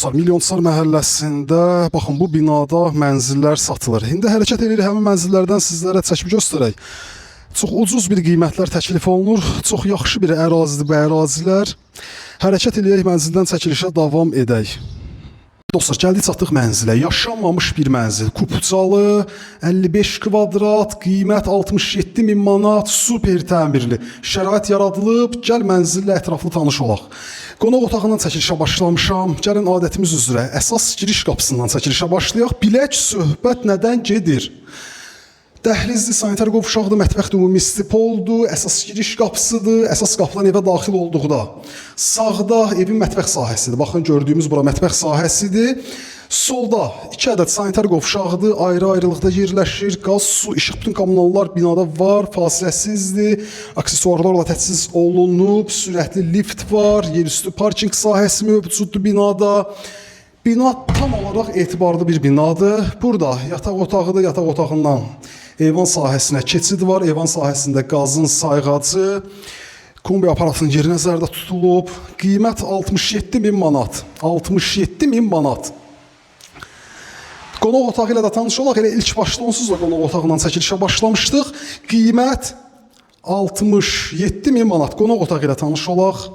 dostlar, Milyonçular məhəlləsində baxın bu binada mənzillər satılır. İndi hərəkət edirik həmin mənzillərdən sizlərə çəkib göstərək. Çox ucuz bir qiymətlər təklif olunur. Çox yaxşı bir ərazidir bu ərazilər. Hərəkət edək mənzildən çəkilişə davam edək. Dostlar, gəldik çatdıq mənzilə. Yaşanmamış bir mənzil. Kupcalı, 55 kvadrat, qiymət 67.000 manat, super təmirli. Şərait yaradılıb, gəl mənzillə ətraflı tanış olaq. Qonaq otağından çəkilişə başlamışam. Gəlin adətimiz üzrə əsas giriş qapısından çəkilişə başlayaq. Bilək söhbət nədən gedir? Dəhlizli sanitar qovşaqdır, mətbəxdə ümumi istipoldur, əsas giriş qapısıdır, əsas qapıdan evə daxil olduqda. Sağda evin mətbəx sahəsidir. Baxın, gördüyümüz bura mətbəx sahəsidir. Solda 2 ədəd sanitar qovşaqdır, ayrı-ayrılıqda yerləşir. Qaz, su, işıq, bütün kommunallar binada var, fasiləsizdir. Aksesuarlarla təchiz olunub, sürətli lift var, yerüstü parking sahəsi mövcuddur binada. Bina tam olaraq etibarlı bir binadır. Burada yataq otağıdır, yataq otağından eyvan sahəsinə keçid var. Eyvan sahəsində qazın sayğacı, kombi aparatının yeri nəzərdə tutulub. Qiymət 67.000 manat. 67.000 manat. Qonaq otağı ilə də tanış olaq. Elə ilk başda onsuz da qonaq otağından çəkilişə başlamışdıq. Qiymət 67.000 manat. Qonaq otağı ilə tanış olaq.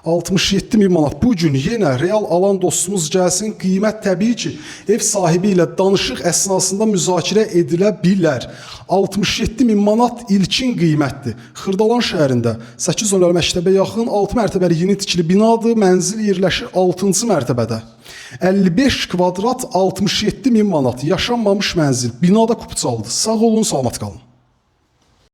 67.000 manat. Bugün yenə real alan dostumuz gəlsin. Qiymət təbii ki, ev sahibi ilə danışıq əsnasında müzakirə edilə bilər. 67.000 manat ilkin qiymətdir. Xırdalan şəhərində 8 nömrəli məktəbə yaxın 6 mərtəbəli yeni tikili binadır. Mənzil yerləşir 6-cı mərtəbədə. 55 kvadrat 67.000 manat. Yaşanmamış mənzil. Binada kupcalıdır. Sağ olun, salamat qalın.